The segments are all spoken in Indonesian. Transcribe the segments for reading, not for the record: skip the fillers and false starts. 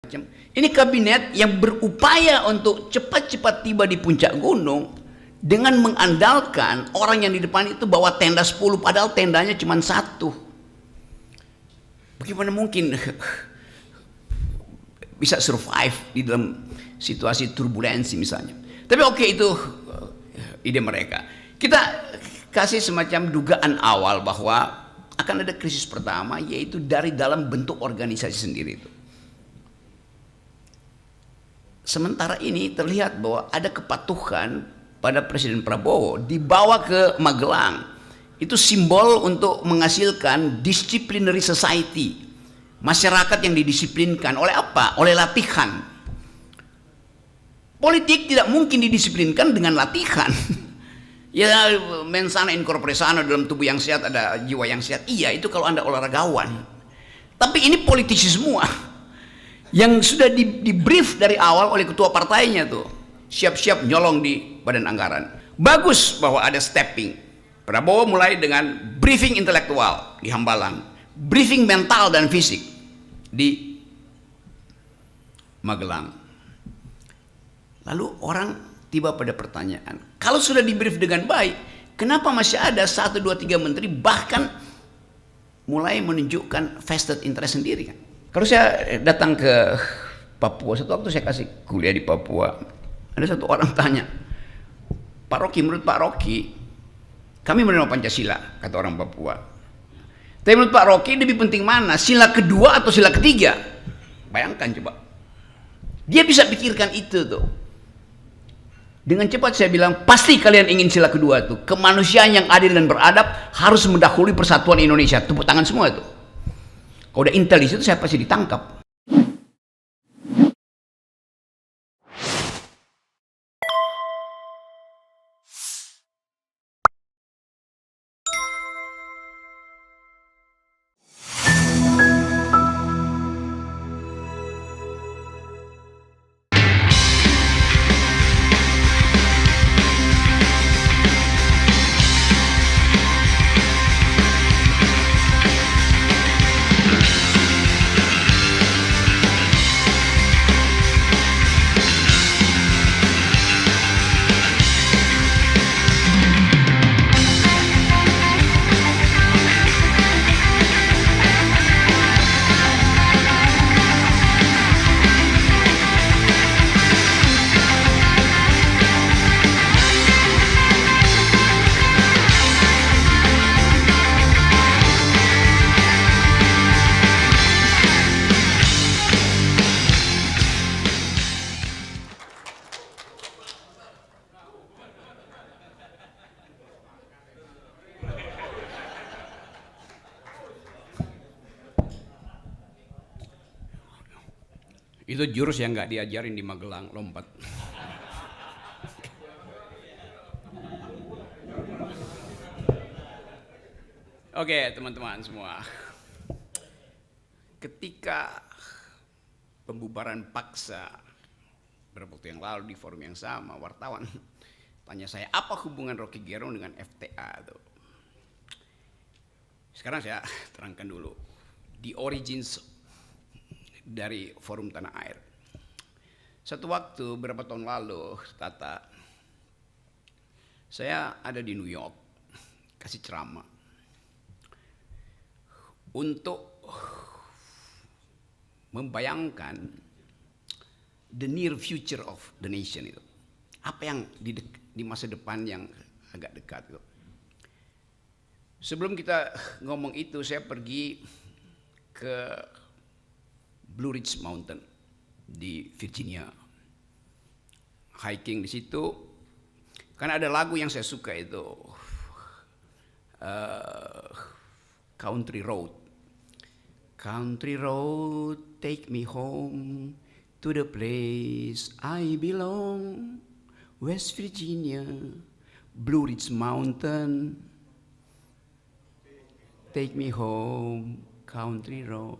Ini kabinet yang berupaya untuk cepat-cepat tiba di puncak gunung dengan mengandalkan orang yang di depan itu bawa tenda 10 padahal tendanya cuma satu. Bagaimana mungkin bisa survive di dalam situasi turbulensi misalnya. Tapi oke, itu ide mereka. Kita kasih semacam dugaan awal bahwa akan ada krisis pertama, yaitu dari dalam bentuk organisasi sendiri itu. Sementara ini terlihat bahwa ada kepatuhan pada Presiden Prabowo dibawa ke Magelang. Itu simbol untuk menghasilkan disciplinary society. Masyarakat yang didisiplinkan oleh apa? Oleh latihan. Politik tidak mungkin didisiplinkan dengan latihan. Ya, mensana in corpore sano, dalam tubuh yang sehat ada jiwa yang sehat. Iya, itu kalau Anda olahragawan. Tapi ini politisi semua. Yang sudah di brief dari awal oleh ketua partainya tuh, siap-siap nyolong di badan anggaran. Bagus bahwa ada stepping. Prabowo mulai dengan briefing intelektual di Hambalang, briefing mental dan fisik di Magelang. Lalu orang tiba pada pertanyaan, kalau sudah di brief dengan baik, kenapa masih ada 1, 2, 3 menteri bahkan mulai menunjukkan vested interest sendiri kan? Kalau saya datang ke Papua, satu waktu saya kasih kuliah di Papua, ada satu orang tanya, Pak Rocky, menurut Pak Rocky, kami menerima Pancasila, kata orang Papua. Tapi menurut Pak Rocky lebih penting mana, sila kedua atau sila ketiga? Bayangkan coba. Dia bisa pikirkan itu tuh. Dengan cepat saya bilang, pasti kalian ingin sila kedua tuh. Kemanusiaan yang adil dan beradab harus mendahului persatuan Indonesia. Tepuk tangan semua itu. Kalau udah intel di situ saya pasti ditangkap. Itu jurus yang nggak diajarin di Magelang, lompat. Oke, teman-teman semua. Ketika pembubaran paksa beberapa waktu yang lalu di forum yang sama, wartawan tanya saya, apa hubungan Rocky Gerung dengan FTA tuh? Sekarang saya terangkan dulu the origins dari forum Tanah Air. Satu waktu beberapa tahun lalu, Tata, saya ada di New York kasih ceramah untuk membayangkan the near future of the nation itu. Apa yang di masa depan yang agak dekat itu. Sebelum kita ngomong itu, saya pergi ke Blue Ridge Mountain di Virginia, hiking di situ. Karena ada lagu yang saya suka itu, Country Road. Country road, take me home to the place I belong, West Virginia, Blue Ridge Mountain, take me home, country road.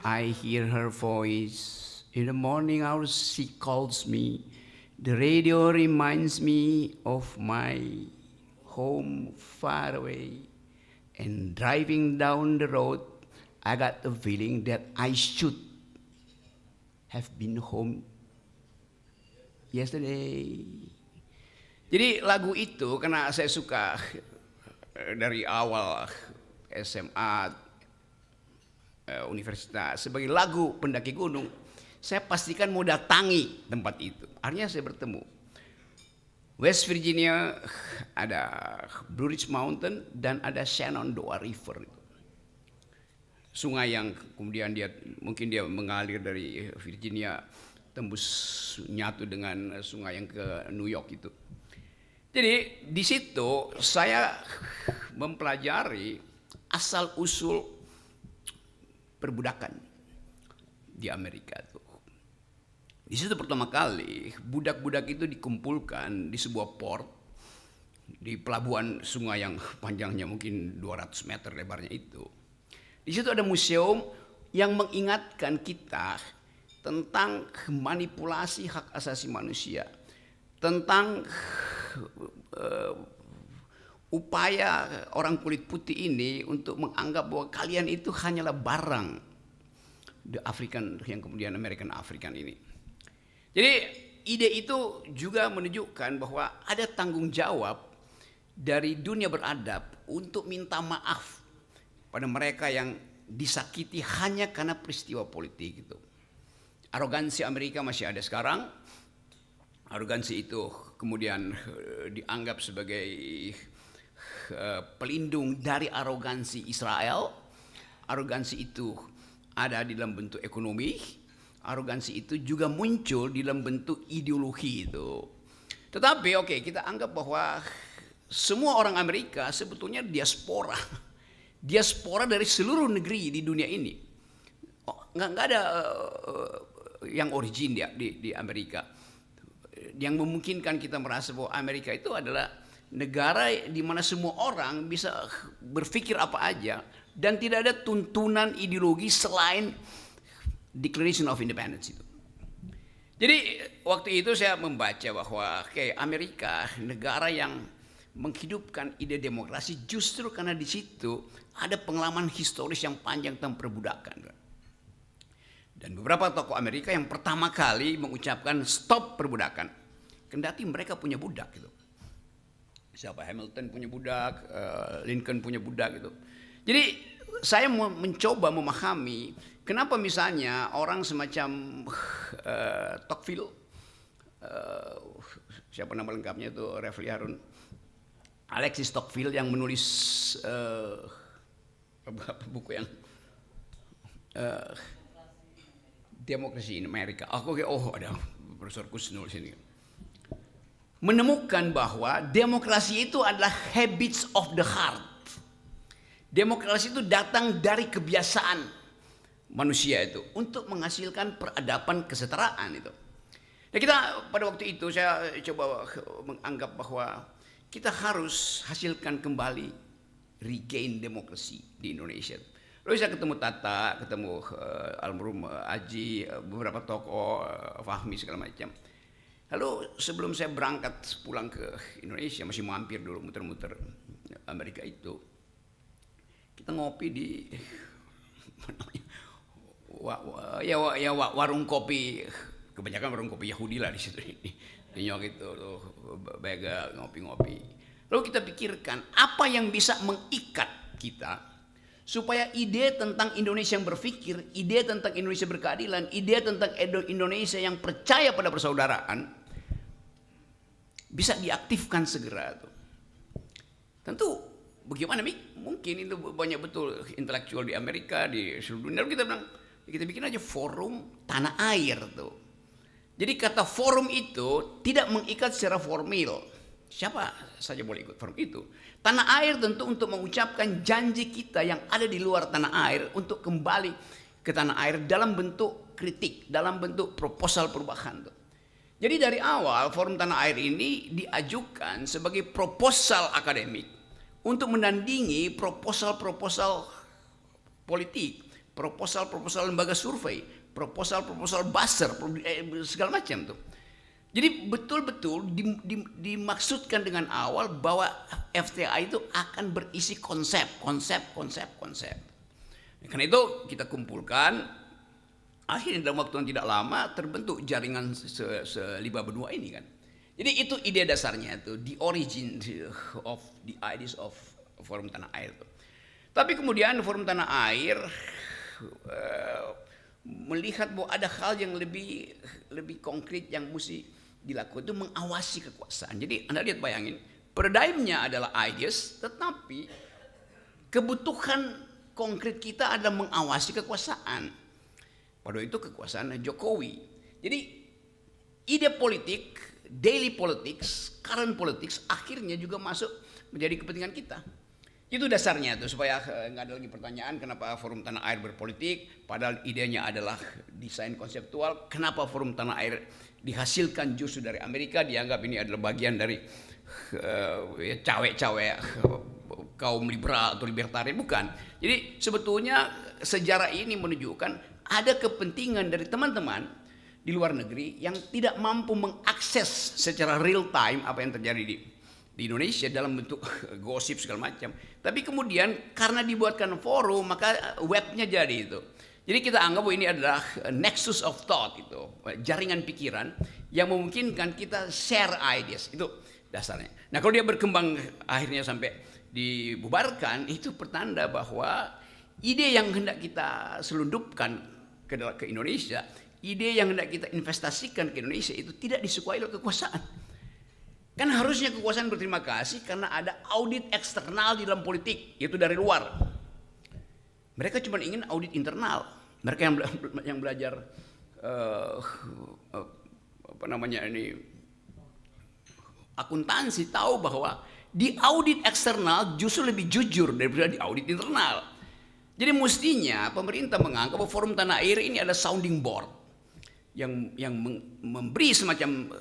I hear her voice in the morning hours, she calls me. The radio reminds me of my home far away. And driving down the road, I got the feeling that I should have been home yesterday. Jadi lagu itu karena saya suka dari awal SMA, universitas sebagai lagu pendaki gunung, saya pastikan mau datangi tempat itu. Akhirnya saya bertemu. West Virginia ada Blue Ridge Mountain dan ada Shenandoah River. Sungai yang kemudian mungkin dia mengalir dari Virginia tembus nyatu dengan sungai yang ke New York itu. Jadi di situ saya mempelajari asal usul perbudakan di Amerika tuh. Di situ pertama kali budak-budak itu dikumpulkan di sebuah port di pelabuhan sungai yang panjangnya mungkin 200 meter lebarnya itu. Di situ ada museum yang mengingatkan kita tentang manipulasi hak asasi manusia, tentang upaya orang kulit putih ini untuk menganggap bahwa kalian itu hanyalah barang the African yang kemudian American African ini. Jadi ide itu juga menunjukkan bahwa ada tanggung jawab dari dunia beradab untuk minta maaf pada mereka yang disakiti hanya karena peristiwa politik itu. Arogansi Amerika masih ada sekarang. Arogansi itu kemudian dianggap sebagai pelindung dari arogansi Israel. Arogansi itu ada di dalam bentuk ekonomi. Arogansi itu juga muncul di dalam bentuk ideologi itu. Tetapi oke, kita anggap bahwa semua orang Amerika sebetulnya diaspora. Diaspora dari seluruh negeri di dunia ini. Nggak ada yang origin di Amerika. Yang memungkinkan kita merasa bahwa Amerika itu adalah negara di mana semua orang bisa berpikir apa aja dan tidak ada tuntunan ideologi selain Declaration of Independence itu. Jadi waktu itu saya membaca bahwa Amerika negara yang menghidupkan ide demokrasi justru karena di situ ada pengalaman historis yang panjang tentang perbudakan. Dan beberapa tokoh Amerika yang pertama kali mengucapkan stop perbudakan, kendati mereka punya budak gitu. Siapa Hamilton punya budak, Lincoln punya budak gitu. Jadi saya mencoba memahami kenapa misalnya orang semacam Tocqueville, siapa nama lengkapnya itu Refli Harun, Alexis Tocqueville yang menulis buku yang Demokrasi in Amerika. Ada Profesor Kusnul sini. Menemukan bahwa demokrasi itu adalah habits of the heart. Demokrasi itu datang dari kebiasaan manusia itu untuk menghasilkan peradaban kesetaraan itu. Dan kita pada waktu itu saya coba menganggap bahwa kita harus hasilkan kembali regain demokrasi di Indonesia. Lalu saya ketemu Tata, ketemu almarhum Aji, beberapa tokoh, Fahmi segala macam. Lalu sebelum saya berangkat pulang ke Indonesia, masih mampir dulu muter-muter Amerika itu, kita ngopi di warung kopi, kebanyakan warung kopi Yahudi lah di situ di New York itu, bagel ngopi-ngopi. Lalu kita pikirkan apa yang bisa mengikat kita supaya ide tentang Indonesia yang berpikir, ide tentang Indonesia berkeadilan, ide tentang Indonesia yang percaya pada persaudaraan bisa diaktifkan segera. Tentu bagaimana mungkin itu banyak betul intelektual di Amerika, di seluruh dunia. Kita bikin aja forum tanah air tuh. Jadi kata forum itu tidak mengikat secara formal. Siapa saja boleh ikut forum itu. Tanah air tentu untuk mengucapkan janji kita yang ada di luar tanah air untuk kembali ke tanah air dalam bentuk kritik, dalam bentuk proposal perubahan. Jadi dari awal forum tanah air ini diajukan sebagai proposal akademik untuk menandingi proposal-proposal politik, proposal-proposal lembaga survei, proposal-proposal buzzer, segala macam tuh. Jadi betul-betul dimaksudkan dengan awal bahwa FTA itu akan berisi konsep. Karena itu kita kumpulkan, akhirnya dalam waktu yang tidak lama terbentuk jaringan selima benua ini kan. Jadi itu ide dasarnya itu, the origin of the ideas of Forum Tanah Air itu. Tapi kemudian Forum Tanah Air melihat bahwa ada hal yang lebih konkret yang mesti dilakukan, itu mengawasi kekuasaan. Jadi Anda lihat, bayangin, paradigmnya adalah ideas, tetapi kebutuhan konkret kita adalah mengawasi kekuasaan. Pada itu kekuasaan Jokowi. Jadi ide politik, daily politics, current politics akhirnya juga masuk menjadi kepentingan kita. Itu dasarnya tuh, supaya nggak ada lagi pertanyaan kenapa Forum Tanah Air berpolitik, padahal idenya adalah desain konseptual. Kenapa Forum Tanah Air dihasilkan justru dari Amerika, dianggap ini adalah bagian dari cawe-cawe kaum liberal atau libertarian, bukan. Jadi sebetulnya sejarah ini menunjukkan ada kepentingan dari teman-teman di luar negeri yang tidak mampu mengakses secara real time apa yang terjadi di Indonesia dalam bentuk gosip segala macam. Tapi kemudian karena dibuatkan forum, maka webnya jadi itu. Jadi kita anggap bahwa ini adalah nexus of thought, itu jaringan pikiran yang memungkinkan kita share ideas, itu dasarnya. Nah kalau dia berkembang akhirnya sampai dibubarkan, itu pertanda bahwa ide yang hendak kita selundupkan ke Indonesia, ide yang hendak kita investasikan ke Indonesia itu tidak disukai oleh kekuasaan. Kan harusnya kekuasaan berterima kasih karena ada audit eksternal di dalam politik, yaitu dari luar. Mereka cuma ingin audit internal. Mereka yang belajar akuntansi tahu bahwa di audit eksternal justru lebih jujur daripada di audit internal. Jadi mestinya pemerintah menganggap bahwa Forum Tanah Air ini ada sounding board yang memberi semacam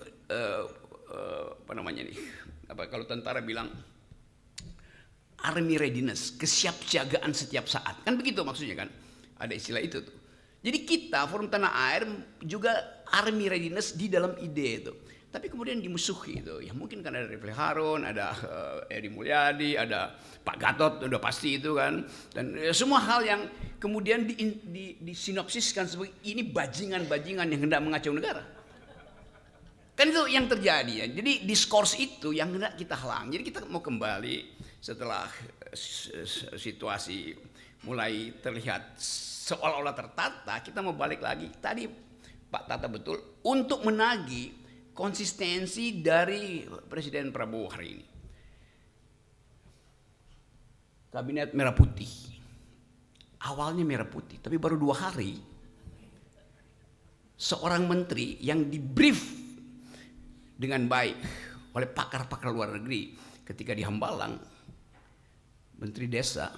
kalau tentara bilang army readiness, kesiapsiagaan setiap saat, kan begitu maksudnya kan, ada istilah itu tuh. Jadi kita Forum Tanah Air juga army readiness di dalam ide itu. Tapi kemudian dimusuhi itu, ya mungkin kan ada Refli Harun, ada Edi Mulyadi, ada Pak Gatot, udah pasti itu kan, dan semua hal yang kemudian disinopsiskan sebagai ini bajingan-bajingan yang hendak mengacau negara. Kan itu yang terjadi ya. Jadi diskurs itu yang hendak kita halang. Jadi kita mau kembali setelah situasi mulai terlihat seolah-olah tertata, kita mau balik lagi. Tadi Pak Tata betul untuk menagih konsistensi dari Presiden Prabowo hari ini. Kabinet merah putih. Awalnya merah putih, tapi baru 2 hari seorang menteri yang dibrief dengan baik oleh pakar-pakar luar negeri ketika di Hambalang, Menteri Desa,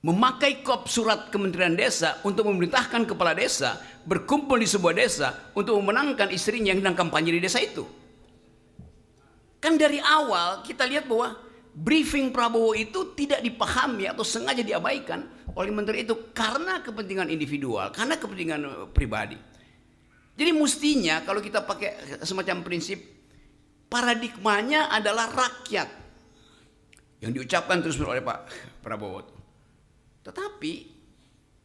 memakai kop surat Kementerian Desa untuk memerintahkan kepala desa berkumpul di sebuah desa untuk memenangkan istrinya yang sedang kampanye di desa itu. Kan dari awal kita lihat bahwa briefing Prabowo itu tidak dipahami atau sengaja diabaikan oleh menteri itu karena kepentingan individual, karena kepentingan pribadi. Jadi mestinya kalau kita pakai semacam prinsip, paradigmanya adalah rakyat yang diucapkan terus oleh Pak Prabowo. Tetapi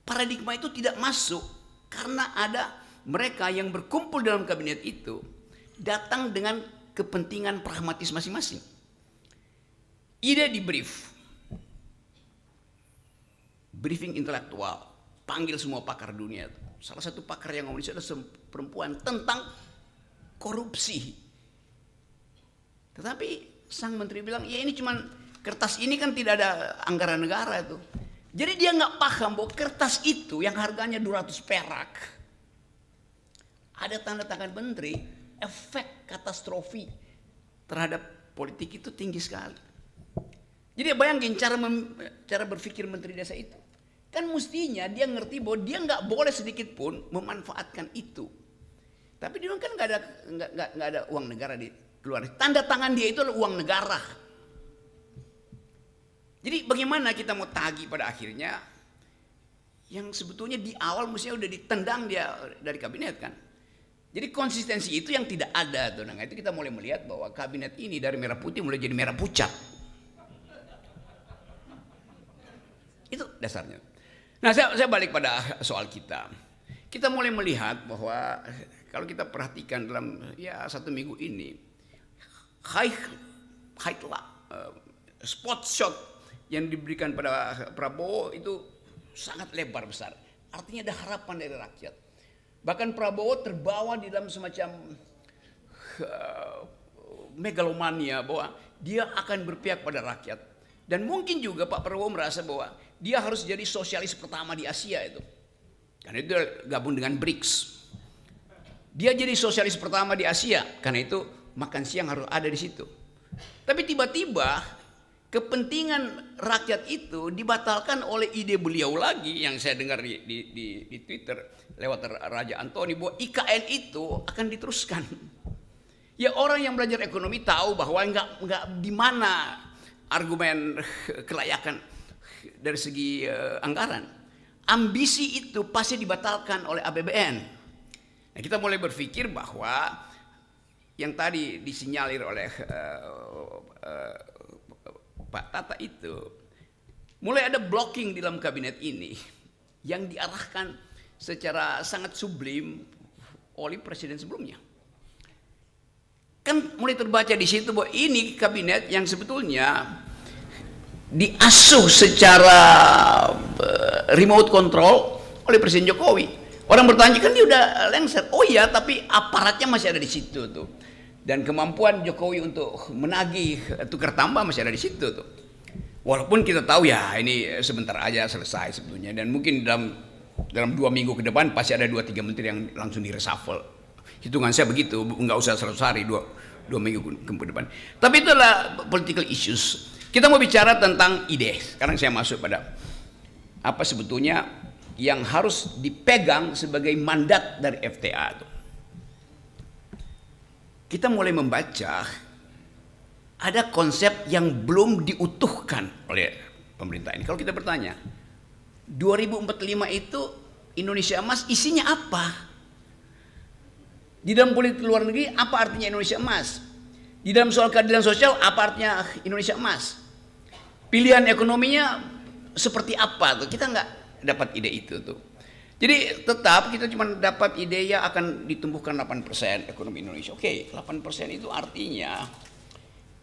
paradigma itu tidak masuk karena ada mereka yang berkumpul dalam kabinet itu datang dengan kepentingan pragmatis masing-masing. Ide di briefing intelektual, panggil semua pakar dunia. Salah satu pakar yang ngomong itu adalah perempuan tentang korupsi. Tetapi sang menteri bilang, ya ini cuman kertas ini kan tidak ada anggaran negara itu. Jadi dia nggak paham bahwa kertas itu yang harganya 200 perak, ada tanda tangan menteri, efek katastrofi terhadap politik itu tinggi sekali. Jadi bayangin cara berpikir menteri desa itu. Kan mestinya dia ngerti bahwa dia nggak boleh sedikit pun memanfaatkan itu. Tapi dia kan nggak ada uang negara di luar. Tanda tangan dia itu adalah uang negara. Jadi bagaimana kita mau tagih pada akhirnya yang sebetulnya di awal mestinya udah ditendang dia dari kabinet kan. Jadi konsistensi itu yang tidak ada tuh. Nah itu kita mulai melihat bahwa kabinet ini dari merah putih mulai jadi merah pucat. Itu dasarnya. Nah, saya balik pada soal kita. Kita mulai melihat bahwa kalau kita perhatikan dalam ya 1 minggu ini, spot shot yang diberikan pada Prabowo itu sangat lebar besar. Artinya ada harapan dari rakyat. Bahkan Prabowo terbawa di dalam semacam megalomania bahwa dia akan berpihak pada rakyat. Dan mungkin juga Pak Prabowo merasa bahwa dia harus jadi sosialis pertama di Asia itu. Karena itu gabung dengan BRICS. Dia jadi sosialis pertama di Asia, karena itu makan siang harus ada di situ. Tapi tiba-tiba kepentingan rakyat itu dibatalkan oleh ide beliau lagi yang saya dengar di Twitter lewat Raja Antoni bahwa IKN itu akan diteruskan. Ya orang yang belajar ekonomi tahu bahwa enggak di mana argumen kelayakan dari segi anggaran. Ambisi itu pasti dibatalkan oleh APBN. Nah, kita mulai berpikir bahwa yang tadi disinyalir oleh Pak Tata itu mulai ada blocking di dalam kabinet ini yang diarahkan secara sangat sublim oleh presiden sebelumnya. Kan mulai terbaca di situ bahwa ini kabinet yang sebetulnya diasuh secara remote control oleh Presiden Jokowi. Orang bertanya kan dia udah lengser. Oh iya, tapi aparatnya masih ada di situ tuh. Dan kemampuan Jokowi untuk menagih tukar tambah masih ada di situ tuh. Walaupun kita tahu ya ini sebentar aja selesai sebetulnya. Dan mungkin dalam 2 minggu ke depan pasti ada 2-3 menteri yang langsung di-reshuffle. Hitungan saya begitu, nggak usah 100 hari, 2 minggu ke depan. Tapi itulah political issues. Kita mau bicara tentang ide. Sekarang saya masuk pada apa sebetulnya yang harus dipegang sebagai mandat dari FTA itu. Kita mulai membaca ada konsep yang belum diutuhkan oleh pemerintah ini. Kalau kita bertanya, 2045 itu Indonesia Emas isinya apa? Di dalam politik luar negeri apa artinya Indonesia Emas? Di dalam soal keadilan sosial apa artinya Indonesia Emas? Pilihan ekonominya seperti apa tuh? Kita nggak dapat ide itu tuh. Jadi tetap kita cuma dapat ide ya akan ditumbuhkan 8% ekonomi Indonesia. Oke, 8% itu artinya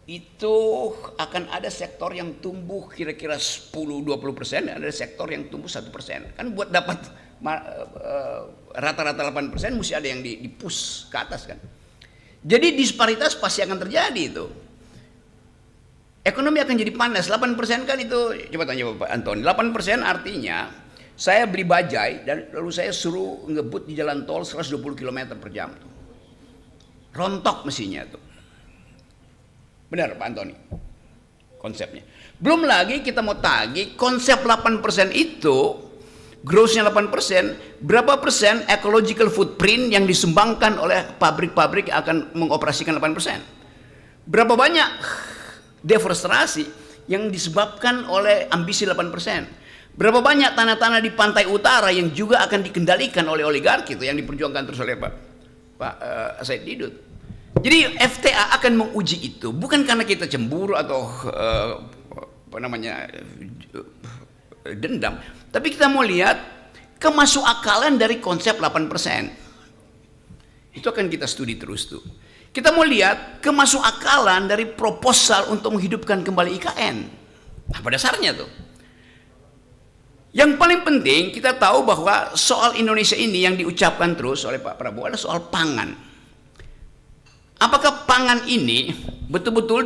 itu akan ada sektor yang tumbuh kira-kira 10-20%, dan ada sektor yang tumbuh 1%. Kan buat dapat rata-rata 8% mesti ada yang di-push ke atas kan. Jadi disparitas pasti akan terjadi itu. Ekonomi akan jadi panas. 8% kan itu, coba tanya Bapak Antoni, 8% artinya saya beli bajai dan lalu saya suruh ngebut di jalan tol 120 km per jam tuh. Rontok mesinnya tuh. Benar Pak Antoni konsepnya. Belum lagi kita mau tagih konsep 8% itu, grossnya 8%, berapa persen ecological footprint yang disumbangkan oleh pabrik-pabrik yang akan mengoperasikan 8%. Berapa banyak deforestasi yang disebabkan oleh ambisi 8%. Berapa banyak tanah-tanah di pantai utara yang juga akan dikendalikan oleh oligarki itu yang diperjuangkan terus oleh Pak Said Didut. Jadi FTA akan menguji itu bukan karena kita cemburu atau dendam, tapi kita mau lihat kemasukakalan dari konsep 8%. Itu akan kita studi terus tuh. Kita mau lihat kemasukakalan dari proposal untuk menghidupkan kembali IKN. Apa dasarnya tuh? Yang paling penting kita tahu bahwa soal Indonesia ini yang diucapkan terus oleh Pak Prabowo adalah soal pangan. Apakah pangan ini betul-betul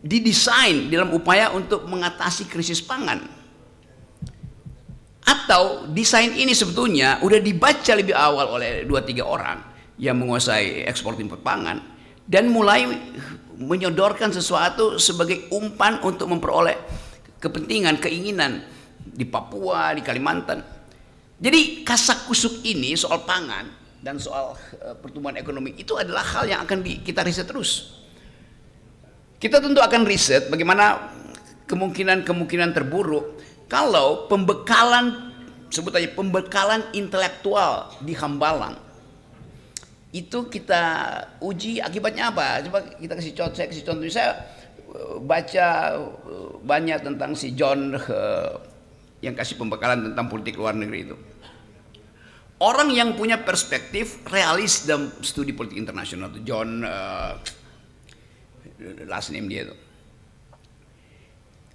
didesain dalam upaya untuk mengatasi krisis pangan? Atau desain ini sebetulnya udah dibaca lebih awal oleh 2-3 orang yang menguasai ekspor impor pangan dan mulai menyodorkan sesuatu sebagai umpan untuk memperoleh kepentingan, keinginan di Papua, di Kalimantan. Jadi kasak kusuk ini soal pangan dan soal pertumbuhan ekonomi itu adalah hal yang akan kita riset terus. Kita tentu akan riset bagaimana kemungkinan terburuk kalau pembekalan, sebut aja pembekalan intelektual di Hambalang itu kita uji akibatnya apa. Coba kita saya kasih contoh. Saya baca banyak tentang si John yang kasih pembekalan tentang politik luar negeri itu. Orang yang punya perspektif realis dalam studi politik internasional itu John last name dia itu.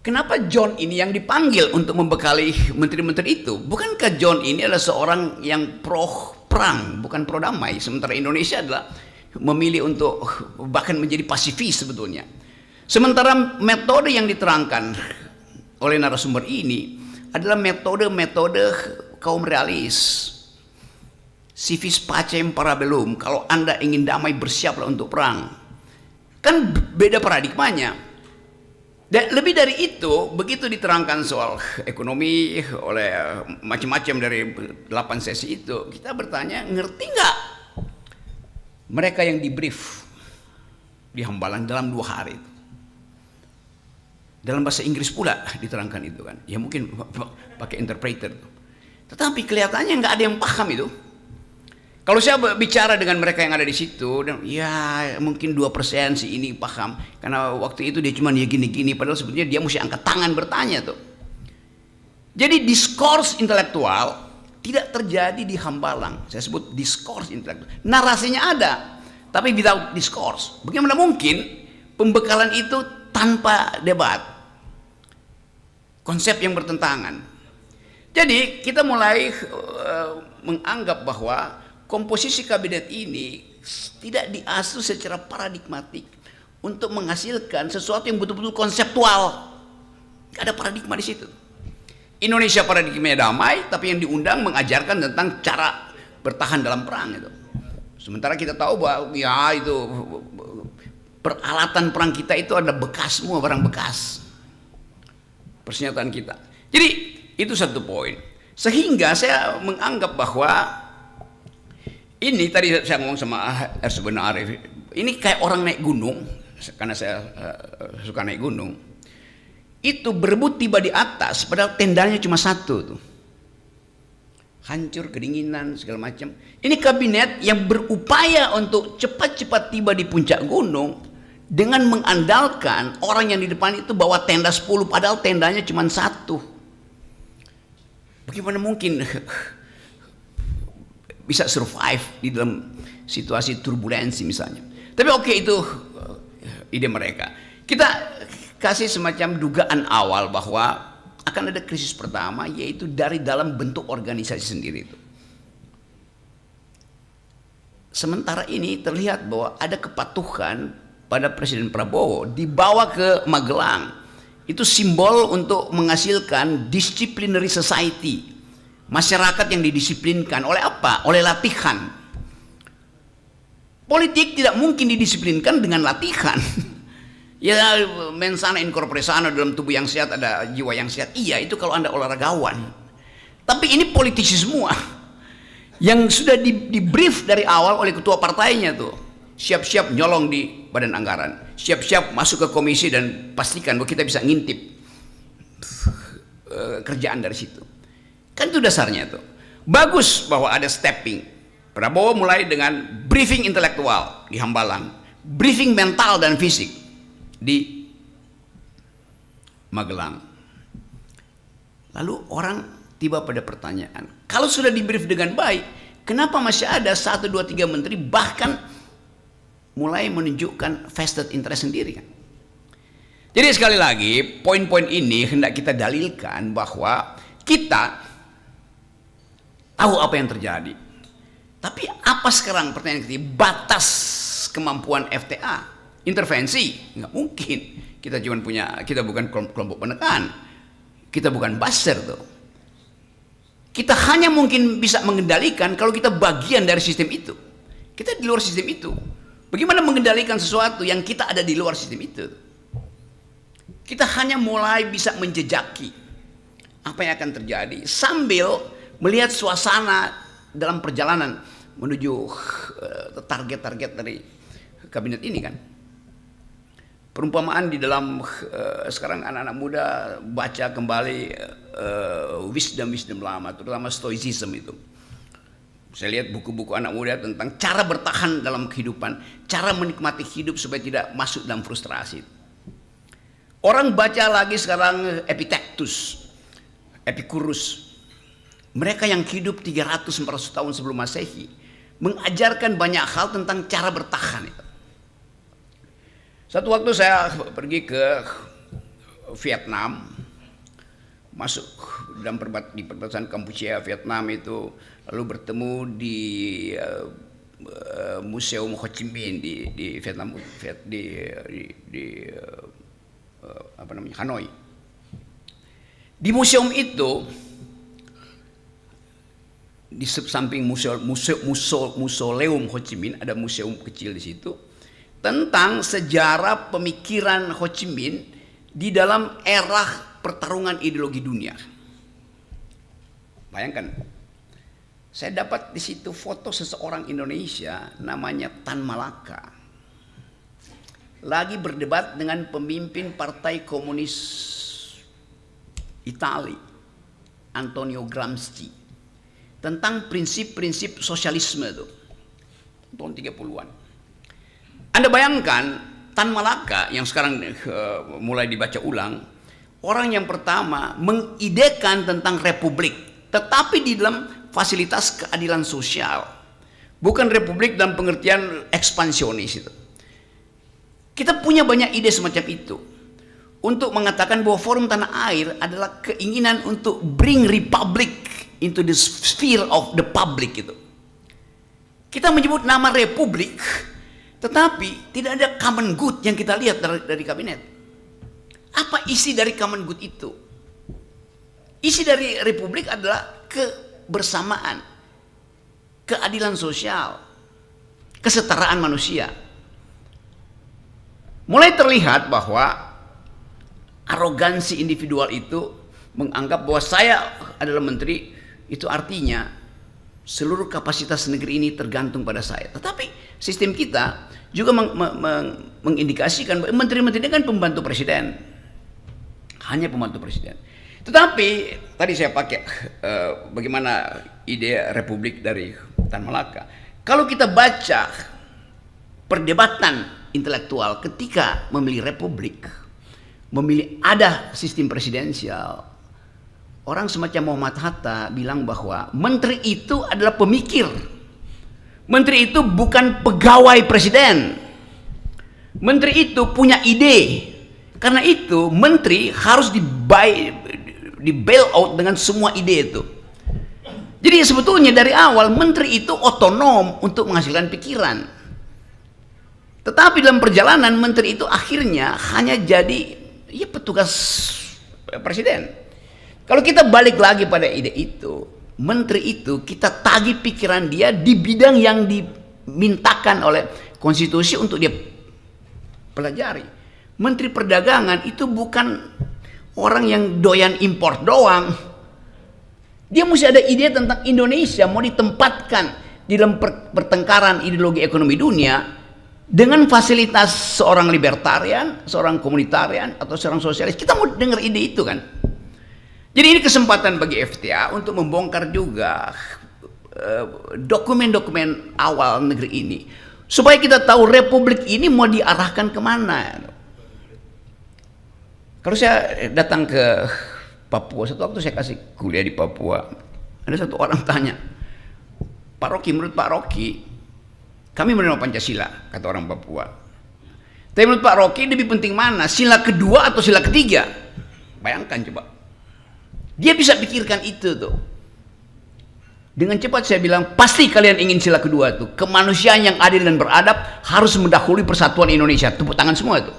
Kenapa John ini yang dipanggil untuk membekali menteri-menteri itu? Bukankah John ini adalah seorang yang pro perang, bukan pro damai, sementara Indonesia adalah memilih untuk bahkan menjadi pasifis sebetulnya. Sementara metode yang diterangkan oleh narasumber ini adalah metode-metode kaum realis. Civis pacem para belum, kalau Anda ingin damai bersiaplah untuk perang. Kan beda paradigmanya. Dan lebih dari itu, begitu diterangkan soal ekonomi oleh macam-macam dari 8 sesi itu, kita bertanya, ngerti nggak mereka yang di-brief di Hambalang dalam 2 hari itu? Dalam bahasa Inggris pula diterangkan itu kan. Ya mungkin pakai interpreter. Tetapi kelihatannya nggak ada yang paham itu. Kalau saya bicara dengan mereka yang ada di situ, ya mungkin 2% si ini paham, karena waktu itu dia cuma ya gini-gini, padahal sebetulnya dia mesti angkat tangan bertanya tuh. Jadi diskurs intelektual tidak terjadi di Hambalang. Saya sebut diskurs intelektual. Narasinya ada, tapi without diskurs. Bagaimana mungkin pembekalan itu tanpa debat? Konsep yang bertentangan. Jadi kita mulai menganggap bahwa komposisi kabinet ini tidak diasuh secara paradigmatik untuk menghasilkan sesuatu yang betul-betul konseptual. Gak ada paradigma di situ. Indonesia paradigmanya damai, tapi yang diundang mengajarkan tentang cara bertahan dalam perang itu. Sementara kita tahu bahwa ya itu peralatan perang kita itu ada bekas, semua barang bekas. Persenjataan kita. Jadi itu satu poin. Sehingga saya menganggap bahwa ini tadi saya ngomong sama Ersben Arif, ini kayak orang naik gunung, karena saya suka naik gunung. Itu berebut tiba di atas, padahal tendanya cuma satu tuh. Hancur, kedinginan, segala macam. Ini kabinet yang berupaya untuk cepat-cepat tiba di puncak gunung dengan mengandalkan orang yang di depan itu bawa tenda 10, padahal tendanya cuma satu. Bagaimana mungkin bisa survive di dalam situasi turbulensi misalnya. Tapi oke, itu ide mereka. Kita kasih semacam dugaan awal bahwa akan ada krisis pertama, yaitu dari dalam bentuk organisasi sendiri itu. Sementara ini terlihat bahwa ada kepatuhan pada Presiden Prabowo dibawa ke Magelang. Itu simbol untuk menghasilkan disciplinary society. Masyarakat yang didisiplinkan oleh apa? Oleh latihan. Politik tidak mungkin didisiplinkan dengan latihan. Ya, mens sana in corpore sano, dalam tubuh yang sehat ada jiwa yang sehat. Iya, itu kalau Anda olahragawan. Tapi ini politisi semua. Yang sudah di brief dari awal oleh ketua partainya tuh. Siap-siap nyolong di badan anggaran. Siap-siap masuk ke komisi dan pastikan bahwa kita bisa ngintip kerjaan dari situ. Kan itu dasarnya tuh. Bagus bahwa ada stepping. Prabowo mulai dengan briefing intelektual di Hambalang, briefing mental dan fisik di Magelang. Lalu orang tiba pada pertanyaan, kalau sudah di brief dengan baik, kenapa masih ada 1, 2, 3 menteri bahkan mulai menunjukkan vested interest sendiri kan? Jadi sekali lagi, poin-poin ini hendak kita dalilkan bahwa kita tahu apa yang terjadi. Tapi apa sekarang pertanyaan ketiga? Batas kemampuan FTA, intervensi, nggak mungkin. Kita bukan kelompok penekan, kita bukan buzzer tuh. Kita hanya mungkin bisa mengendalikan kalau kita bagian dari sistem itu. Kita di luar sistem itu. Bagaimana mengendalikan sesuatu yang kita ada di luar sistem itu? Kita hanya mulai bisa menjejaki apa yang akan terjadi sambil melihat suasana dalam perjalanan menuju target-target dari kabinet ini kan. Perumpamaan di dalam sekarang anak-anak muda baca kembali wisdom lama, terutama stoicism itu. Saya lihat buku-buku anak muda tentang cara bertahan dalam kehidupan, cara menikmati hidup supaya tidak masuk dalam frustrasi. Orang baca lagi sekarang Epictetus. Epicurus, mereka yang hidup 300-400 tahun sebelum Masehi, mengajarkan banyak hal tentang cara bertahan itu. Satu waktu saya pergi ke Vietnam, masuk dalam di perbatasan Kampuchea Vietnam itu, lalu bertemu di Museum Ho Chi Minh di Vietnam, apa namanya, Hanoi. Di museum itu, di samping museum Ho Chi Minh ada museum kecil di situ tentang sejarah pemikiran Ho Chi Minh di dalam era pertarungan ideologi dunia. Bayangkan, saya dapat di situ foto seseorang Indonesia namanya Tan Malaka lagi berdebat dengan pemimpin Partai Komunis Italia, Antonio Gramsci, tentang prinsip-prinsip sosialisme itu tahun 30-an. Anda bayangkan Tan Malaka yang sekarang mulai dibaca ulang, orang yang pertama mengidekan tentang republik, tetapi di dalam fasilitas keadilan sosial, bukan republik dalam pengertian ekspansionis itu. Kita punya banyak ide semacam itu untuk mengatakan bahwa Forum Tanah Air adalah keinginan untuk bring republic into the sphere of the public itu. Kita menyebut nama republik, tetapi tidak ada common good yang kita lihat dari kabinet. Apa isi dari common good itu? Isi dari republik adalah kebersamaan, keadilan sosial, kesetaraan manusia. Mulai terlihat bahwa arogansi individual itu menganggap bahwa saya adalah menteri, itu artinya seluruh kapasitas negeri ini tergantung pada saya. Tetapi sistem kita juga mengindikasikan bahwa menteri-menteri ini kan pembantu presiden, hanya pembantu presiden. Tetapi tadi saya pakai bagaimana ide republik dari Tan Malaka. Kalau kita baca perdebatan intelektual ketika memilih republik, memilih ada sistem presidensial, orang semacam Muhammad Hatta bilang bahwa menteri itu adalah pemikir. Menteri itu bukan pegawai presiden. Menteri itu punya ide. Karena itu menteri harus di bail out dengan semua ide itu. Jadi sebetulnya dari awal menteri itu otonom untuk menghasilkan pikiran. Tetapi dalam perjalanan menteri itu akhirnya hanya jadi petugas presiden. Kalau kita balik lagi pada ide itu, menteri itu kita tagih pikiran dia di bidang yang dimintakan oleh konstitusi untuk dia pelajari. Menteri perdagangan itu bukan orang yang doyan impor doang. Dia mesti ada ide tentang Indonesia mau ditempatkan di dalam pertengkaran ideologi ekonomi dunia dengan fasilitas seorang libertarian, seorang komunitarian, atau seorang sosialis. Kita mau dengar ide itu kan. Jadi ini kesempatan bagi FTA untuk membongkar juga dokumen-dokumen awal negeri ini, supaya kita tahu republik ini mau diarahkan kemana. Kalau saya datang ke Papua, satu waktu saya kasih kuliah di Papua, ada satu orang tanya, Pak Rocky, menurut Pak Rocky, kami menerima Pancasila, kata orang Papua. Tapi menurut Pak Rocky lebih penting mana, sila kedua atau sila ketiga? Bayangkan coba. Dia bisa pikirkan itu tuh. Dengan cepat saya bilang, pasti kalian ingin sila kedua tuh. Kemanusiaan yang adil dan beradab harus mendahului persatuan Indonesia. Tepuk tangan semua itu.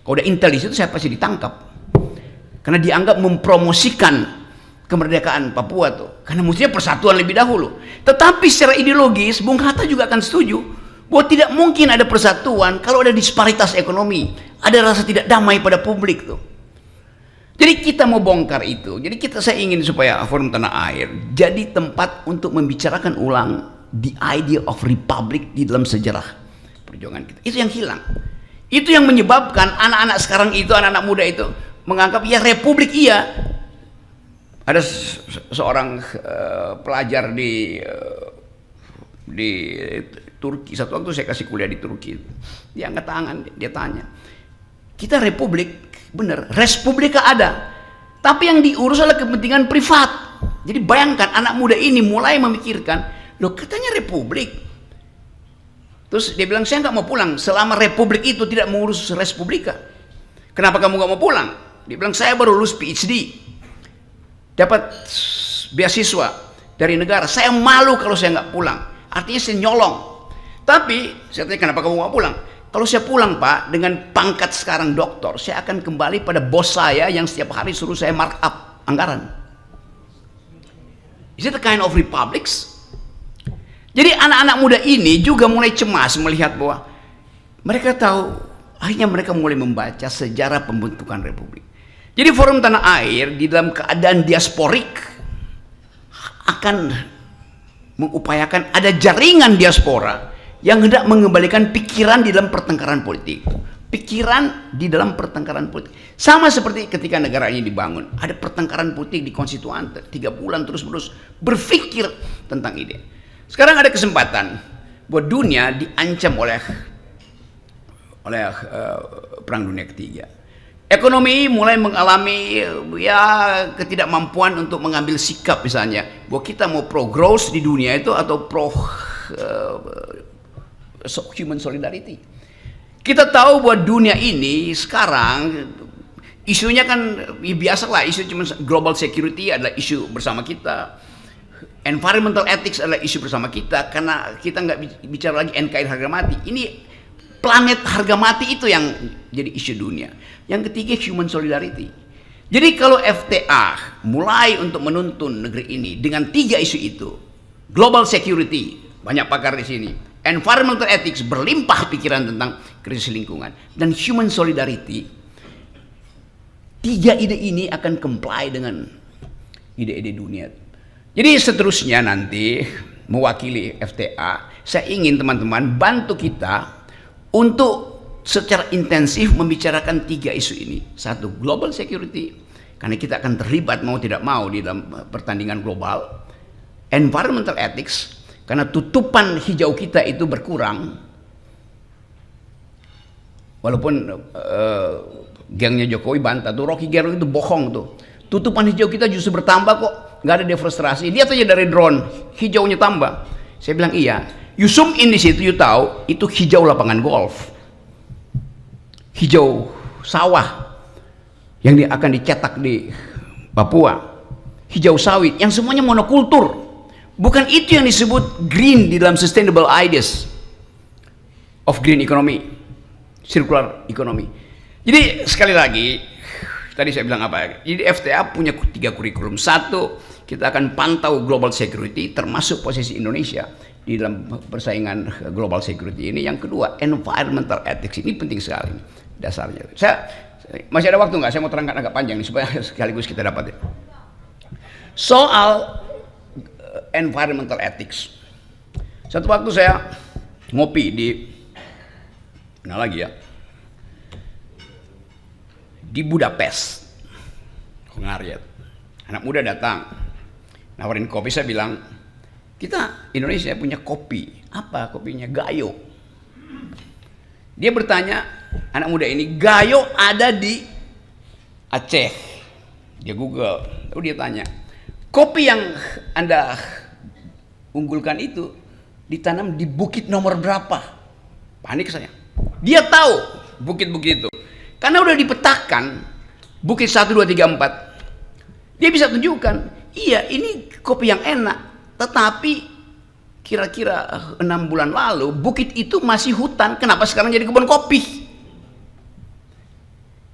Kalau udah intel di situ saya pasti ditangkap. Karena dianggap mempromosikan kemerdekaan Papua tuh. Karena mestinya persatuan lebih dahulu. Tetapi secara ideologis Bung Hatta juga akan setuju bahwa tidak mungkin ada persatuan kalau ada disparitas ekonomi, ada rasa tidak damai pada publik tuh. Jadi kita mau bongkar itu. Jadi saya ingin supaya Forum Tanah Air jadi tempat untuk membicarakan ulang the idea of republic di dalam sejarah perjuangan kita. Itu yang hilang. Itu yang menyebabkan anak-anak sekarang itu, anak-anak muda itu menganggap ya republik iya. Ada seorang pelajar di Turki, satu waktu saya kasih kuliah di Turki, dia angkat tangan, dia tanya, kita republik bener, respublika ada, Tapi yang diurus adalah kepentingan privat. Jadi bayangkan anak muda ini mulai memikirkan, loh katanya republik. Terus dia bilang, saya nggak mau pulang selama republik itu tidak mengurus res publica. Kenapa kamu nggak mau pulang? Dia bilang, saya baru lulus PhD, dapat beasiswa dari negara. Saya malu kalau saya nggak pulang. Artinya saya nyolong. Tapi saya tanya, kenapa kamu nggak pulang? Kalau saya pulang Pak, dengan pangkat sekarang doktor, saya akan kembali pada bos saya yang setiap hari suruh saya markup anggaran. Is it a kind of republics? Jadi anak-anak muda ini juga mulai cemas melihat bahwa mereka tahu, akhirnya mereka mulai membaca sejarah pembentukan republik. Jadi Forum Tanah Air di dalam keadaan diasporik akan mengupayakan ada jaringan diaspora yang hendak mengembalikan pikiran di dalam pertengkaran politik. Pikiran di dalam pertengkaran politik. Sama seperti ketika negara ini dibangun. Ada pertengkaran politik di konstituan 3 bulan terus-menerus berpikir tentang ide. Sekarang ada kesempatan buat dunia diancam oleh Perang Dunia Ketiga. Ekonomi mulai mengalami ketidakmampuan untuk mengambil sikap misalnya. Bahwa kita mau pro growth di dunia itu atau pro human solidarity. Kita tahu bahwa dunia ini sekarang isunya kan biasa lah, isu cuma global security adalah isu bersama kita, environmental ethics adalah isu bersama kita, karena kita nggak bicara lagi NKRI harga mati. Ini planet harga mati itu yang jadi isu dunia. Yang ketiga human solidarity. Jadi kalau FTA mulai untuk menuntun negeri ini dengan 3 isu itu, global security, banyak pakar di sini, environmental ethics, berlimpah pikiran tentang krisis lingkungan, dan human solidarity, 3 ide ini akan comply dengan ide-ide dunia. Jadi seterusnya nanti mewakili FTA, saya ingin teman-teman bantu kita untuk secara intensif membicarakan 3 isu ini. 1, global security, karena kita akan terlibat mau tidak mau di dalam pertandingan global. Environmental ethics, karena tutupan hijau kita itu berkurang. Walaupun gengnya Jokowi bantah tuh, Rocky Gerung itu bohong tuh. Tutupan hijau kita justru bertambah kok, nggak ada deforestasi. Lihat aja dari drone, hijaunya tambah. Saya bilang iya. You zoom in di situ, you tahu itu hijau lapangan golf, hijau sawah yang akan dicetak di Papua, hijau sawit yang semuanya monokultur. Bukan itu yang disebut green di dalam sustainable ideas of green economy, circular economy. Jadi sekali lagi, tadi saya bilang apa? Jadi FTA punya 3 kurikulum. 1, kita akan pantau global security, termasuk posisi Indonesia di dalam persaingan global security ini. Yang kedua, environmental ethics, ini penting sekali dasarnya. Saya masih ada waktu nggak? Saya mau terangkan agak panjang nih supaya sekaligus kita dapat ya. Soal environmental ethics. Satu waktu saya ngopi di mana lagi ya? Di Budapest, Hungarian. Anak muda datang, nawarin kopi. Saya bilang, kita Indonesia punya kopi. Apa kopinya? Gayo. Dia bertanya, anak muda ini, Gayo ada di Aceh. Dia Google, lalu dia tanya, kopi yang Anda unggulkan itu ditanam di bukit nomor berapa? Panik saya. Dia tahu bukit-bukit itu. Karena udah dipetakan bukit 1, 2, 3, 4. Dia bisa tunjukkan, iya ini kopi yang enak. Tetapi kira-kira 6 bulan lalu bukit itu masih hutan. Kenapa sekarang jadi kebun kopi?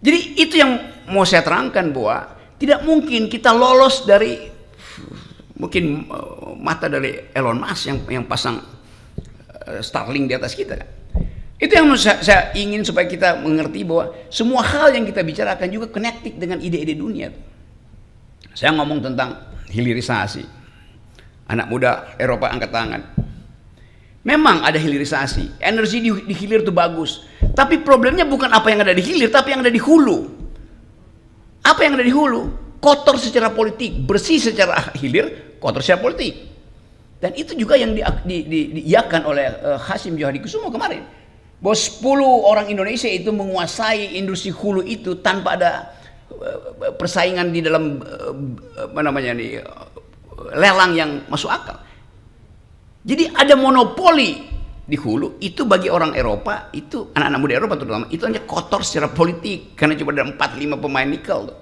Jadi itu yang mau saya terangkan, bahwa tidak mungkin kita lolos dari mungkin mata dari Elon Musk yang pasang Starlink di atas kita kan. Itu yang saya ingin supaya kita mengerti bahwa semua hal yang kita bicarakan juga connected dengan ide-ide dunia. Saya ngomong tentang hilirisasi. Anak muda Eropa angkat tangan. Memang ada hilirisasi. Energi di hilir itu bagus. Tapi problemnya bukan apa yang ada di hilir, tapi yang ada di hulu. Apa yang ada di hulu? Kotor secara politik, bersih secara hilir, kotor secara politik. Dan itu juga yang diiyakan oleh Hasyim Johanikusumo kemarin. Bahwa 10 orang Indonesia itu menguasai industri hulu itu tanpa ada persaingan di dalam lelang yang masuk akal. Jadi ada monopoli di hulu, itu bagi orang Eropa, itu anak-anak muda Eropa terutama, itu hanya kotor secara politik karena cuma ada 4-5 pemain nikel tuh.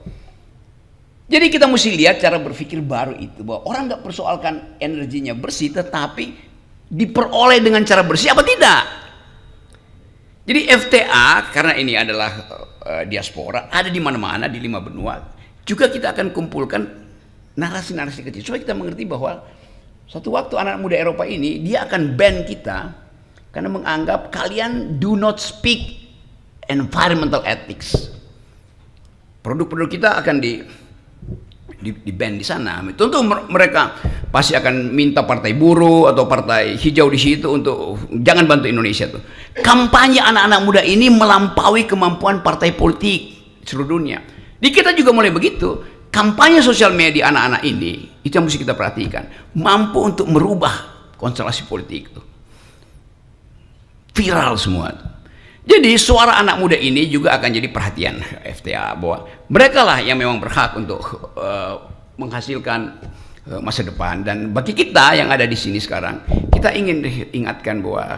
Jadi kita mesti lihat cara berpikir baru itu, bahwa orang nggak persoalkan energinya bersih, tetapi diperoleh dengan cara bersih apa tidak. Jadi FTA karena ini adalah diaspora, ada di mana-mana di 5 benua. Juga kita akan kumpulkan narasi-narasi kecil supaya kita mengerti bahwa suatu waktu anak muda Eropa ini dia akan ban kita karena menganggap kalian do not speak environmental ethics. Produk-produk kita akan di ban di sana. Tentu mereka pasti akan minta partai buruh atau partai hijau di situ untuk jangan bantu Indonesia tuh. Kampanye anak-anak muda ini melampaui kemampuan partai politik seluruh dunia. Di kita juga mulai begitu. Kampanye sosial media anak-anak ini itu yang mesti kita perhatikan, mampu untuk merubah konstelasi politik tuh. Viral semua tuh. Jadi suara anak muda ini juga akan jadi perhatian FTA, bahwa mereka lah yang memang berhak untuk menghasilkan masa depan. Dan bagi kita yang ada di sini sekarang, kita ingin ingatkan bahwa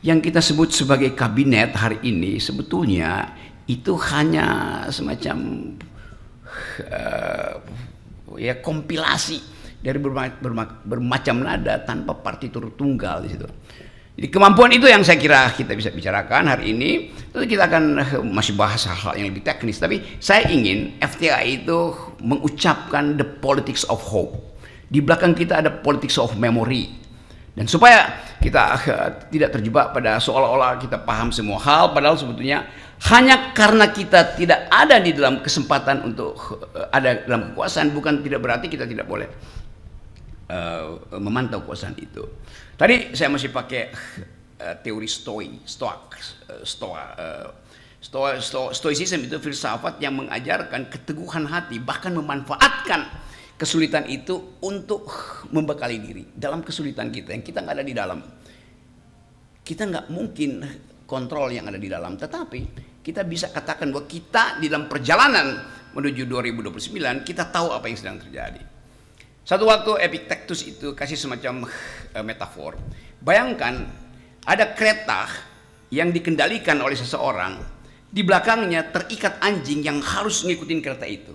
yang kita sebut sebagai kabinet hari ini sebetulnya itu hanya semacam ya kompilasi dari bermacam nada tanpa partitur tunggal di situ. Jadi kemampuan itu yang saya kira kita bisa bicarakan hari ini. Tentu kita akan masih bahas hal-hal yang lebih teknis, tapi saya ingin FTA itu mengucapkan the politics of hope. Di belakang kita ada politics of memory. Dan supaya kita tidak terjebak pada seolah-olah kita paham semua hal, padahal sebetulnya hanya karena kita tidak ada di dalam kesempatan untuk ada dalam kekuasaan, bukan tidak berarti kita tidak boleh memantau kekuasaan itu. Tadi saya masih pakai teori stoicism, itu filsafat yang mengajarkan keteguhan hati, bahkan memanfaatkan kesulitan itu untuk membekali diri dalam kesulitan kita yang kita nggak ada di dalam. Kita nggak mungkin kontrol yang ada di dalam, tetapi kita bisa katakan bahwa kita di dalam perjalanan menuju 2029 kita tahu apa yang sedang terjadi. Satu waktu Epictetus itu kasih semacam metafor. Bayangkan ada kereta yang dikendalikan oleh seseorang, di belakangnya terikat anjing yang harus ngikutin kereta itu.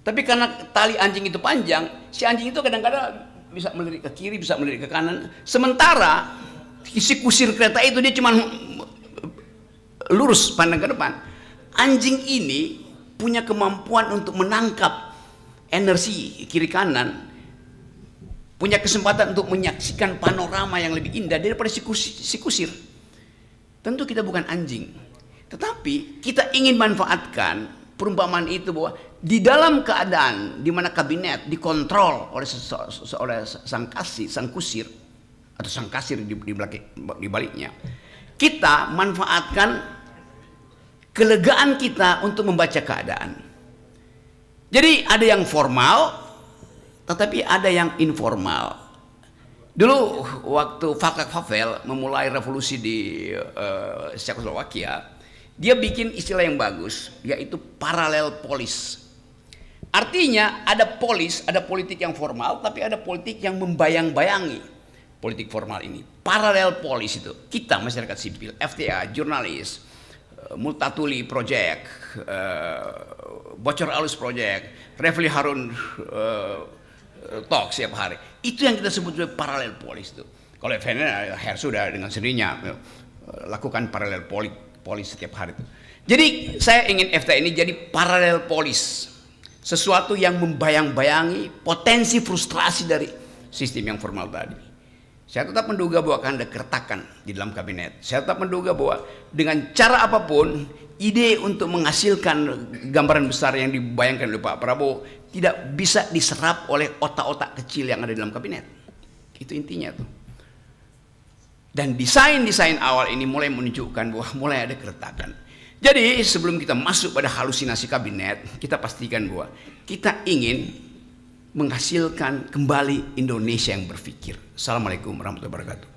Tapi karena tali anjing itu panjang, si anjing itu kadang-kadang bisa melirik ke kiri, bisa melirik ke kanan. Sementara si kusir kereta itu dia cuma lurus pandang ke depan. Anjing ini punya kemampuan untuk menangkap energi kiri kanan, punya kesempatan untuk menyaksikan panorama yang lebih indah daripada si kusir. Tentu kita bukan anjing, tetapi kita ingin manfaatkan perumpamaan itu bahwa di dalam keadaan di mana kabinet dikontrol oleh sang kusir atau sang kasir di baliknya, kita manfaatkan kelegaan kita untuk membaca keadaan. Jadi ada yang formal, tetapi ada yang informal. Dulu waktu Václav Havel memulai revolusi di Czechoslovakia, dia bikin istilah yang bagus, yaitu paralel polis. Artinya ada polis, ada politik yang formal, tapi ada politik yang membayang-bayangi politik formal ini. Paralel polis itu, kita masyarakat sipil, FTA, jurnalis, Multatuli Project, Bocor Alus Project, Refli Harun talk setiap hari. Itu yang kita sebut sebagai paralel polis itu. Kalau FNN sudah dengan sendirinya lakukan paralel polis setiap hari itu. Jadi saya ingin FTA ini jadi paralel polis, sesuatu yang membayang-bayangi potensi frustrasi dari sistem yang formal tadi. Saya tetap menduga bahwa akan ada keretakan di dalam kabinet. Saya tetap menduga bahwa dengan cara apapun, ide untuk menghasilkan gambaran besar yang dibayangkan oleh Pak Prabowo tidak bisa diserap oleh otak-otak kecil yang ada di dalam kabinet. Itu intinya tuh. Dan desain awal ini mulai menunjukkan bahwa mulai ada keretakan. Jadi sebelum kita masuk pada halusinasi kabinet, kita pastikan bahwa kita ingin menghasilkan kembali Indonesia yang berpikir. Assalamualaikum warahmatullahi wabarakatuh.